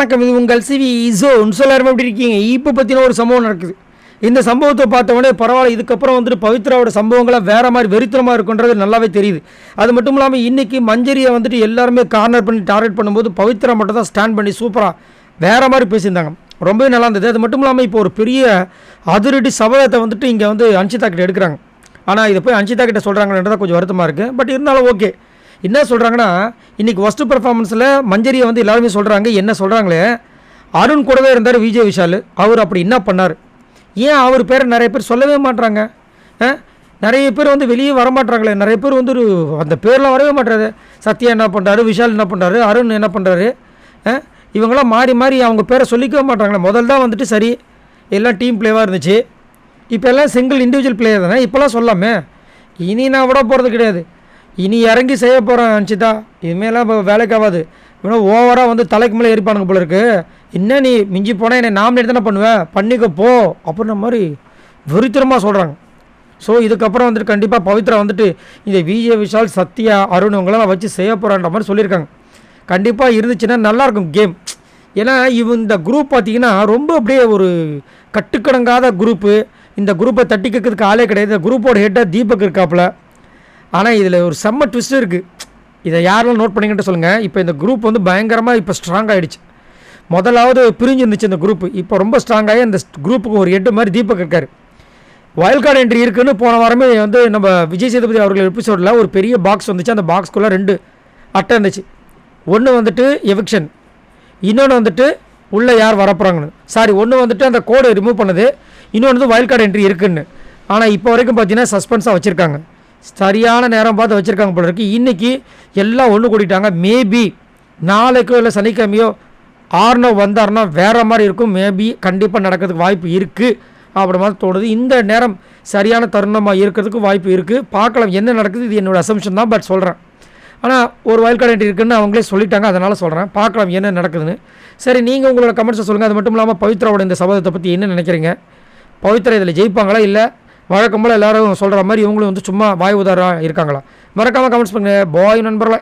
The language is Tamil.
வணக்கம். இது உங்கள் சிவி ஜோன். எல்லாருமே எப்படி இருக்கீங்க? இப்போ பற்றின ஒரு சம்பவம் நடக்குது. இந்த சம்பவத்தை பார்த்தவொடனே பரவாயில்ல, இதுக்கப்புறம் வந்துட்டு பவித்ராவோட சம்பவங்களாம் வேறு மாதிரி வெறித்தனமாக இருக்குன்றது நல்லாவே தெரியுது. அது மட்டும் இல்லாமல் இன்றைக்கி மஞ்சரியை வந்துட்டு எல்லாருமே கார்னர் பண்ணி டார்கெட் பண்ணும்போது பவித்ரா மட்டும் தான் ஸ்டாண்ட் பண்ணி சூப்பராக வேறு மாதிரி பேசியிருந்தாங்க. ரொம்பவே நல்லா இருந்தது. அது மட்டும் இல்லாமல் இப்போ ஒரு பெரிய அதிரடி சபதத்தை வந்துட்டு இங்கே வந்து அன்ஷிதா கிட்ட எடுக்கிறாங்க. ஆனால் இதை போய் அன்ஷிதா கிட்ட சொல்கிறாங்கன்றதான் கொஞ்சம் வருத்தமாக இருக்குது. பட் இருந்தாலும் ஓகே. என்ன சொல்கிறாங்கன்னா, இன்றைக்கி ஃபஸ்ட்டு பர்ஃபார்மன்ஸில் மஞ்சரியை வந்து எல்லாருமே சொல்கிறாங்க. என்ன சொல்கிறாங்களே, அருண் கூடவே இருந்தார் விஜய் விஷால். அவர் அப்படி என்ன பண்ணார், ஏன் அவர் பேரை நிறைய பேர் சொல்லவே மாட்டுறாங்க? நிறைய பேர் வந்து வெளியே வரமாட்டாங்களே, நிறைய பேர் வந்து ஒரு அந்த பேர்லாம் வரவே மாட்டுறாரு. சத்யா என்ன பண்ணுறாரு, விஷால் என்ன பண்ணுறாரு, அருண் என்ன பண்ணுறாரு, இவங்களாம் மாறி மாறி அவங்க பேரை சொல்லிக்கவே மாட்டாங்களே. முதல் தான் வந்துட்டு சரி எல்லாம் டீம் பிளேவாக இருந்துச்சு, இப்போ எல்லாம் சிங்கிள் இண்டிவிஜுவல் பிளேயர் தானே, இப்போலாம் சொல்லாமே. இனி நான் விட போகிறது கிடையாது, இனி இறங்கி செய்ய போகிறேன் அன்ஷிதா. இதுமாரிலாம் இப்போ வேலைக்கு ஆகாது. இன்னும் ஓவராக வந்து தலைக்கு மேலே எரிப்பானுங்க போல இருக்குது. என்ன நீ மிஞ்சி போனால் என்னை நாமினேட் தானே பண்ணுவேன், பண்ணிக்க போ அப்படின்ற மாதிரி வெறித்தனமாக சொல்கிறாங்க. ஸோ இதுக்கப்புறம் வந்துட்டு கண்டிப்பாக பவித்ரா வந்துட்டு இந்த விஜய் விஷால் சத்யா அருண் இவங்களாம் வச்சு செய்ய போகிறான்ற மாதிரி சொல்லியிருக்காங்க. கண்டிப்பாக இருந்துச்சுன்னா நல்லாயிருக்கும் கேம். ஏன்னா இந்த குரூப் பார்த்திங்கன்னா ரொம்ப அப்படியே ஒரு கட்டுக்கடங்காத குரூப்பு. இந்த குரூப்பை தட்டி கேட்கறதுக்கு ஆளே கிடையாது. இந்த குரூப்போட ஹெட்டாக தீபக் இருக்காப்புல. ஆனால் இதில் ஒரு செம்ம ட்விஸ்ட் இருக்குது. இதை யாரெல்லாம் நோட் பண்ணிக்கிட்டு சொல்லுங்கள். இப்போ இந்த குரூப் வந்து பயங்கரமாக இப்போ ஸ்ட்ராங் ஆகிடுச்சு. முதலாவது பிரிஞ்சிருந்துச்சு இந்த குரூப்பு, இப்போ ரொம்ப ஸ்ட்ராங்காகி அந்த குரூப்புக்கு ஒரு ஹெட்டு மாதிரி தீபக் இருக்கார். வைல்ட் கார்டு என்ட்ரி இருக்குதுன்னு போன வாரமே வந்து நம்ம விஜய் சேதுபதி அவர்கள் எபிசோடில் ஒரு பெரிய பாக்ஸ் வந்துச்சு. அந்த பாக்ஸ்குள்ளே 2 அட்டை இருந்துச்சு. ஒன்று வந்துட்டு எவிக்ஷன், இன்னொன்று வந்துட்டு உள்ளே யார் வரப்போகிறாங்கன்னு. ஒன்று வந்துட்டு அந்த கோடை ரிமூவ் பண்ணது, இன்னொன்று வந்து வைல்ட் கார்டு என்ட்ரி இருக்குதுன்னு. ஆனால் இப்போ வரைக்கும் பார்த்தீங்கன்னா சஸ்பென்ஸாக வச்சுருக்காங்க. சரியான நேரம் பார்த்து வச்சுருக்காங்க போல இருக்குது. இன்றைக்கி எல்லாம் ஒன்று கூட்டிட்டாங்க. மேபி நாளைக்கோ இல்லை சனிக்கிழமையோ ஆர்னவ் வந்தார்னா வேறு மாதிரி இருக்கும். மேபி கண்டிப்பாக நடக்கிறதுக்கு வாய்ப்பு இருக்குது அப்படி மாதிரி தோணுது. இந்த நேரம் சரியான தருணமாக இருக்கிறதுக்கு வாய்ப்பு இருக்குது. பார்க்கலாம் என்ன நடக்குது. இது என்னோடய அசம்ஷன் தான், பட் சொல்கிறேன். ஆனால் ஒரு வைல்ட் கார்டு என்ட்ரி இருக்குன்னு அவங்களே சொல்லிட்டாங்க, அதனால் சொல்கிறேன். பார்க்கலாம் என்ன நடக்குதுன்னு. சரி, நீங்கள் உங்களோட கமெண்ட்ஸை சொல்லுங்கள். அது மட்டும் இல்லாமல் பவித்ராவோட இந்த சபதத்தை பற்றி என்ன நினைக்கிறீங்க? பவித்ரா இதில் ஜெயிப்பாங்களா, இல்லை வழக்கம் போல் எல்லோரும் சொல்கிற மாதிரி இவங்களும் வந்து சும்மா வாய் உதாராக இருக்காங்களா? மறக்காமல் கமெண்ட்ஸ் பண்ணுங்கள். பாய் நண்பர்களே.